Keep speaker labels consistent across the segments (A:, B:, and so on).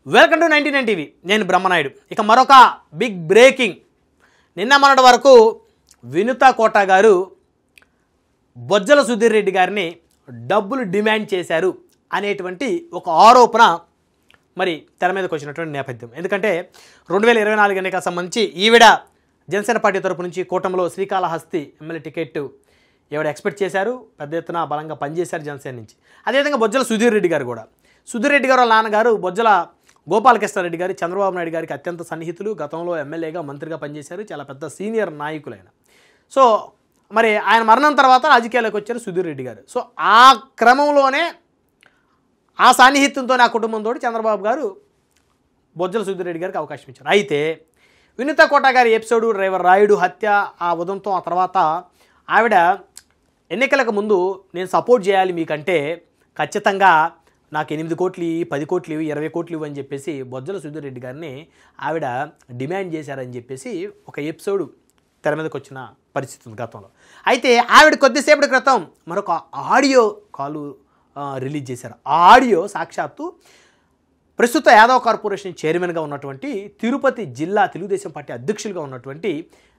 A: Welcome to 99 TV. నేను బ్రహ్మనాయుడు. ఇక మరొక బిగ్ బ్రేకింగ్. నిన్న మొన్నటి వరకు వినుత కోట గారు బొజ్జల సుధీర్ రెడ్డి గారిని డబ్బులు డిమాండ్ చేశారు అనేటువంటి ఒక ఆరోపణ మరి తెర మీదకి వచ్చినటువంటి నేపథ్యం. ఎందుకంటే 2024 ఎన్నికలకు సంబంధించి ఈవిడ జనసేన పార్టీ తరపు నుంచి కూటమిలో శ్రీకాళహస్తి ఎమ్మెల్యే టికెట్ ఈవిడ ఎక్స్పెక్ట్ చేశారు. పెద్ద ఎత్తున బలంగా పనిచేశారు జనసేన నుంచి. అదేవిధంగా బొజ్జల సుధీర్ రెడ్డి గారు కూడా. సుధీర్ రెడ్డి గారు వాళ్ళ నాన్నగారు బొజ్జల గోపాలకృష్ణారెడ్డి గారు చంద్రబాబు నాయుడు గారికి అత్యంత సన్నిహితులు. గతంలో ఎమ్మెల్యేగా మంత్రిగా పనిచేశారు. చాలా పెద్ద సీనియర్ నాయకులైన. సో మరి ఆయన మరణం తర్వాత రాజకీయాల్లోకి వచ్చారు సుధీర్ రెడ్డి గారు. సో ఆ క్రమంలోనే ఆ సాన్నిహిత్యంతో ఆ కుటుంబంతో చంద్రబాబు గారు బొజ్జల సుధీర్ రెడ్డి గారికి అవకాశం ఇచ్చారు. అయితే వినుత కోట గారి ఎపిసోడు, డ్రైవర్ రాయుడు హత్య, ఆ ఉదంతం, ఆ తర్వాత ఆవిడ ఎన్నికలకు ముందు నేను సపోర్ట్ చేయాలి మీకంటే ఖచ్చితంగా నాకు 8 కోట్లు, 10 కోట్లు, 20 కోట్లు అని చెప్పేసి బొజ్జల సుధీర్ రెడ్డి గారిని ఆవిడ డిమాండ్ చేశారని చెప్పేసి ఒక ఎపిసోడ్ తెర మీదకి వచ్చిన పరిస్థితి ఉంది గతంలో. అయితే ఆవిడ కొద్దిసేపటి క్రితం మరొక ఆడియో కాలు రిలీజ్ చేశారు. ఆ ఆడియో సాక్షాత్తు ప్రస్తుత యాదవ్ కార్పొరేషన్ చైర్మన్గా ఉన్నటువంటి తిరుపతి జిల్లా తెలుగుదేశం పార్టీ అధ్యక్షులుగా ఉన్నటువంటి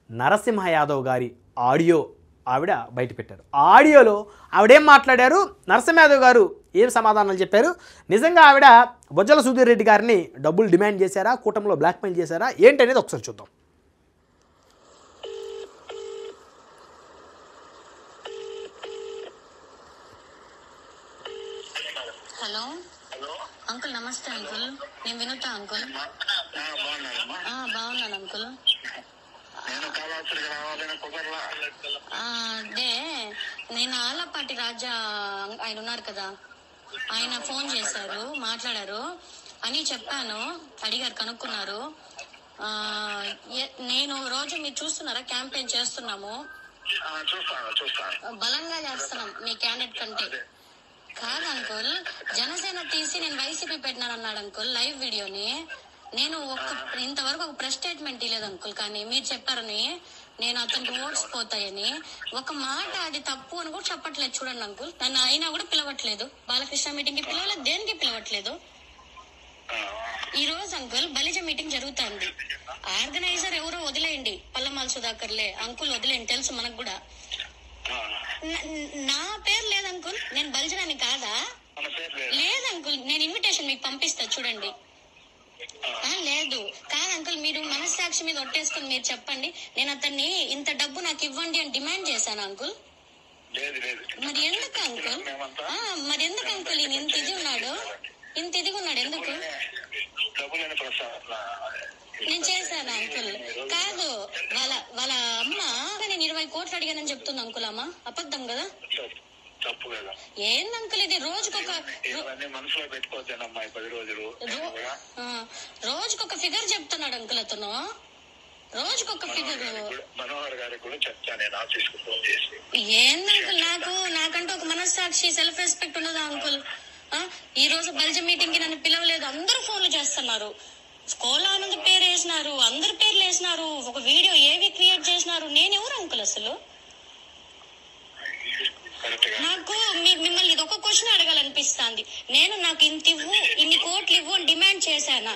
A: నరసింహ యాదవ్ గారి ఆడియో ఆవిడ బయటపెట్టారు. ఆ ఆడియోలో ఆవిడేం మాట్లాడారు, నరసింహ యాదవ్ గారు ఏం సమాధానాలు చెప్పారు, నిజంగా ఆవిడ బొజ్జల సుధీర్ రెడ్డి గారిని డబ్బులు డిమాండ్ చేశారా, కూటమిలో బ్లాక్మెయిల్ చేశారా ఏంటనేది ఒకసారి చూద్దాం.
B: హలో అంకుల్, నమస్తే అంకుల్. నేను వినుతా అంకుల్. బాగున్నాను అంకుల్. అదే నేను ఆలపాటి రాజా ఆయన ఉన్నారు కదా, ఆయన ఫోన్ చేశారు, మాట్లాడారు అని చెప్పాను. అడిగారు, కనుక్కున్నారు. నేను రోజు మీరు చూస్తున్నారా, క్యాంపెయిన్ చేస్తున్నాము, బలంగా చేస్తున్నాం మీ క్యాండిడేట్ కంటే. కాదు అంకుల్, జనసేన తీసి నేను వైసీపీ పెట్టినాను అన్నాడు అంకుల్ లైవ్ వీడియోని. నేను ఇంతవరకు ఒక ప్రెస్ స్టేట్మెంట్ ఇవ్వలేదు అంకుల్. కానీ మీరు చెప్పారని నేను అతనికి ఓట్స్ పోతాయని ఒక మాట, అది తప్పు అని కూడా చెప్పట్లేదు. చూడండి అంకుల్, నన్ను అయినా కూడా పిలవట్లేదు, బాలకృష్ణ మీటింగ్ కి పిలవలేదు, దేనికి పిలవట్లేదు. ఈ రోజు అంకుల్ బలిజ మీటింగ్ జరుగుతుంది. ఆర్గనైజర్ ఎవరో వదిలేయండి, పల్లమాల సుధాకర్లే అంకుల్, వదిలేయండి, తెలుసు మనకు కూడా. నా పేరు లేదు అంకుల్, నేను బలిజనాన్ని కాదా? లేదు అంకుల్, నేను ఇన్విటేషన్ మీకు పంపిస్తా చూడండి. లేదు కాదు అంకుల్, మీరు మనస్సాక్షి మీద ఒట్టేసుకుని మీరు చెప్పండి, నేను అతన్ని ఇంత డబ్బు నాకు ఇవ్వండి అని డిమాండ్ చేశాను అంకుల్. మరి ఎందుకు అంకుల్, మరి ఎందుకు అంకుల్ ఈయన ఇంత ఇది ఉన్నాడు, ఎందుకు నేను చేశాను అంకుల్? కాదు, వాళ్ళ అమ్మ నేను 20 కోట్లు అడిగానని చెప్తుంది అంకుల్. అమ్మ అబద్ధం కదా? ఏందంకుల్ ఇది? రోజుకొక ఫిగర్ చెప్తున్నాడు అంకుల్ అతను, రోజుకొక ఫిగర్. ఏందంకుల్, నాకంటూ ఒక మనస్సాక్షి, సెల్ఫ్ రెస్పెక్ట్ ఉన్నదా అంకుల్? ఈ రోజు బల్జ మీటింగ్ కి నన్ను పిలవలేదు, అందరూ ఫోన్లు చేస్తున్నారు, కోలానంద్ పేరు వేసినారు, అందరి పేర్లు వేసినారు, ఒక వీడియో ఏవి క్రియేట్ చేసినారు. నేను ఎవరు అంకుల్ అసలు? నాకు మిమ్మల్ని ఇది ఒక క్వశ్చన్ అడగాలనిపిస్తుంది. నాకు ఇంత ఇవ్వు, ఇన్ని కోట్లు ఇవ్వు అని డిమాండ్ చేశానా?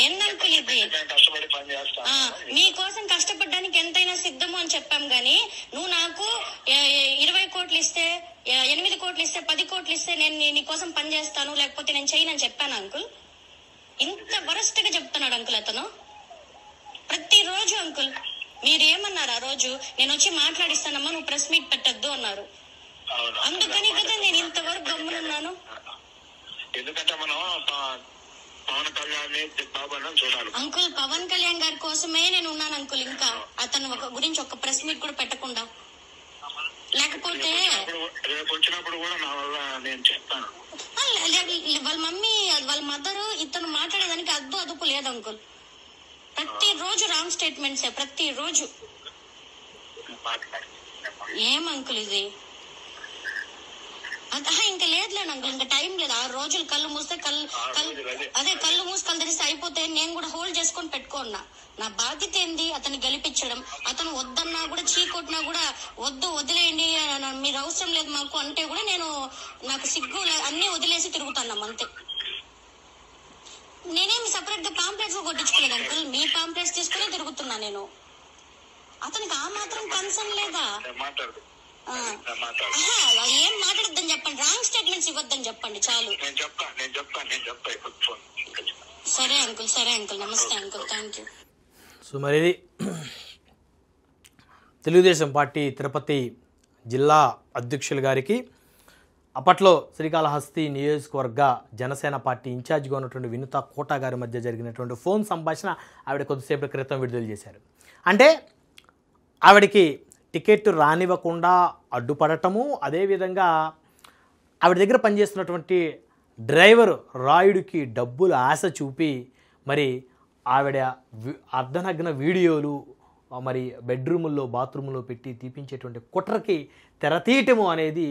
B: ఏందంకుల్ ఇది? మీకోసం కష్టపడడానికి ఎంతైనా సిద్ధము అని చెప్పాం గానీ, నువ్వు నాకు 20 కోట్లు ఇస్తే, 8 కోట్లు ఇస్తే, 10 కోట్లు ఇస్తే నేను నీకోసం పని చేస్తాను, లేకపోతే నేను చేయనని చెప్పాను అంకుల్. ఇంత వరస్ట్ గా చెప్తున్నాడు అంకుల్ అతను ప్రతిరోజు. అంకుల్ మీరేమన్నారు ఆ రోజు? నేను వచ్చి మాట్లాడిస్తానమ్మా, నువ్వు ప్రెస్ మీట్ పెట్టద్దు అన్నారు. అందుకని కదా నేను ఇంతవరకు గమ్మునున్నాను. అంకుల్ పవన్ కళ్యాణ్ గారి కోసమే నేను ఉన్నాను అంకుల్. ఇంకా అతను గురించి ఒక ప్రెస్ మీట్ కూడా పెట్టకుండా, లేకపోతే వాళ్ళ మమ్మీ, వాళ్ళ మదర్, ఇతను మాట్లాడేదానికి అదుపు లేదు అంకుల్. ప్రతిరోజు రాంగ్ స్టేట్మెంట్సే, ప్రతిరోజు. ఏం అంకుల్ ఇది? ఇంకా లేదులేను అంకుల్, ఇంకా టైం లేదు. 6 రోజులు కళ్ళు మూస్తే కళ్ళు మూసి కళ్ళు తెరిస్తే అయిపోతాయని నేను కూడా హోల్డ్ చేసుకొని పెట్టుకున్నా. నా బాధ్యత ఏంది అతన్ని గెలిపించడం. అతను వద్దన్నా కూడా చీకొట్టినా కూడా వద్దు వదిలేయండి, మీరు అవసరం లేదు మాకు అంటే కూడా నేను నాకు సిగ్గు అన్ని వదిలేసి తిరుగుతున్నాం అంతే. నేనేమి సపరేట్ గా పాంప్లెట్స్ కొట్టించుకోలేదు అంకుల్, మీ పాంప్లెట్స్ తీసుకునే తిరుగుతున్నా నేను. అతనికి ఆ మాత్రం కన్సర్న్ లేదా? ఏం మాట్లాడద్దని చెప్పండి, రాంగ్ స్టేట్మెంట్స్ ఇవ్వద్దని చెప్పండి చాలు. సరే అంకుల్ నమస్తే అంకుల్, థ్యాంక్ యూ.
A: సో మరి ఇది తెలుగుదేశం పార్టీ తిరుపతి జిల్లా అధ్యక్షులు గారికి అప్పట్లో శ్రీకాళహస్తి నియోజకవర్గ జనసేన పార్టీ ఇన్ఛార్జిగా ఉన్నటువంటి వినుత కోట గారి మధ్య జరిగినటువంటి ఫోన్ సంభాషణ ఆవిడ కొద్దిసేపటి క్రితం విడుదల చేశారు. అంటే ఆవిడకి టికెట్ రానివ్వకుండా అడ్డుపడటము, అదేవిధంగా ఆవిడ దగ్గర పనిచేస్తున్నటువంటి డ్రైవర్ రాయుడికి డబ్బులు ఆశ చూపి మరి ఆవిడ అర్ధనగ్న వీడియోలు మరి బెడ్రూముల్లో బాత్రూముల్లో పెట్టి తీపించేటువంటి కుట్రకి తెరతీయటము అనేది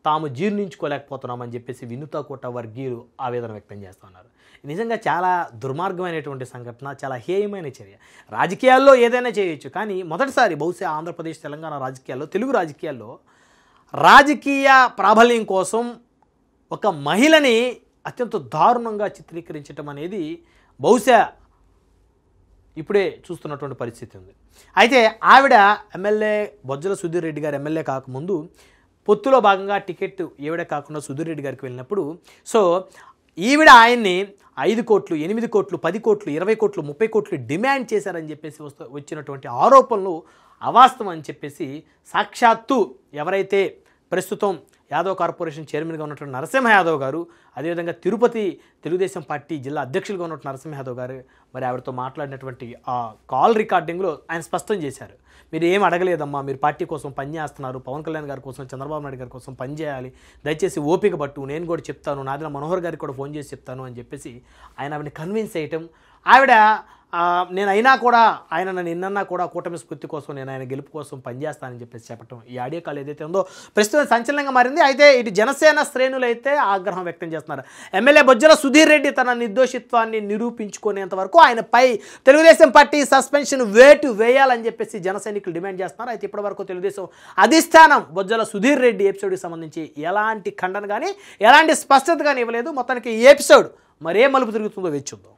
A: తాము జీర్ణించుకోలేకపోతున్నామని చెప్పేసి వినుత కోట వర్గీయులు ఆవేదన వ్యక్తం చేస్తున్నారు. నిజంగా చాలా దుర్మార్గమైనటువంటి సంఘటన, చాలా హేయమైన చర్య. రాజకీయాల్లో ఏదైనా చేయొచ్చు, కానీ మొదటిసారి బహుశా ఆంధ్రప్రదేశ్ తెలంగాణ రాజకీయాల్లో, తెలుగు రాజకీయాల్లో రాజకీయ ప్రాబల్యం కోసం ఒక మహిళని అత్యంత దారుణంగా చిత్రీకరించడం అనేది బహుశా ఇప్పుడే చూస్తున్నటువంటి పరిస్థితి ఉంది. అయితే ఆవిడ ఎమ్మెల్యే బొజ్జల సుధీర్ రెడ్డి గారు ఎమ్మెల్యే కాకముందు పొత్తులో భాగంగా టికెట్ ఈవిడ కాకుండా సుధీర్ రెడ్డి గారికి వెళ్ళినప్పుడు సో ఈవిడ ఆయన్ని 5 కోట్లు 8 కోట్లు 10 కోట్లు 20 కోట్లు 30 కోట్లు డిమాండ్ చేశారని చెప్పేసి వచ్చినటువంటి ఆరోపణలు అవాస్తవం అని చెప్పేసి సాక్షాత్తు ఎవరైతే ప్రస్తుతం యాదవ్ కార్పొరేషన్ చైర్మన్గా ఉన్నటువంటి నరసింహ యాదవ్ గారు, అదేవిధంగా తిరుపతి తెలుగుదేశం పార్టీ జిల్లా అధ్యక్షులుగా ఉన్నటువంటి నరసింహ యాదవ్ గారు మరి ఆవిడతో మాట్లాడినటువంటి ఆ కాల్ రికార్డింగ్లో ఆయన స్పష్టం చేశారు, మీరు ఏం అడగలేదమ్మా, మీరు పార్టీ కోసం పనిచేస్తున్నారు, పవన్ కళ్యాణ్ గారి కోసం చంద్రబాబు నాయుడు గారి కోసం పనిచేయాలి, దయచేసి ఓపిక పట్టు, నేను కూడా చెప్తాను, నాదిన మనోహర్ గారికి కూడా ఫోన్ చేసి చెప్తాను అని చెప్పేసి ఆయన ఆవిడని కన్విన్స్ చేయటం. ఆవిడ నేను అయినా కూడా ఆయన నన్ను నిన్నన్నా కూడా కూటమి స్ఫూర్తి కోసం నేను ఆయన గెలుపు కోసం పనిచేస్తానని చెప్పేసి చెప్పటం, ఈ ఆడియో కాల్ ఏదైతే ఉందో ప్రస్తుతం సంచలనంగా మారింది. అయితే ఇటు జనసేన శ్రేణులు అయితే ఆగ్రహం వ్యక్తం చేస్తున్నారు. ఎమ్మెల్యే బొజ్జల సుధీర్ రెడ్డి తన నిర్దోషిత్వాన్ని నిరూపించుకునేంత వరకు ఆయనపై తెలుగుదేశం పార్టీ సస్పెన్షన్ వేటు వేయాలని చెప్పేసి జన సైనికులు డిమాండ్ చేస్తున్నారు. అయితే ఇప్పటివరకు తెలుగుదేశం అధిష్టానం బొజ్జల సుధీర్ రెడ్డి ఎపిసోడ్కి సంబంధించి ఎలాంటి ఖండన కానీ ఎలాంటి స్పష్టత కానీ ఇవ్వలేదు. మొత్తానికి ఈ ఎపిసోడ్ మరే మలుపు తిరుగుతుందో వేచి చూద్దాం.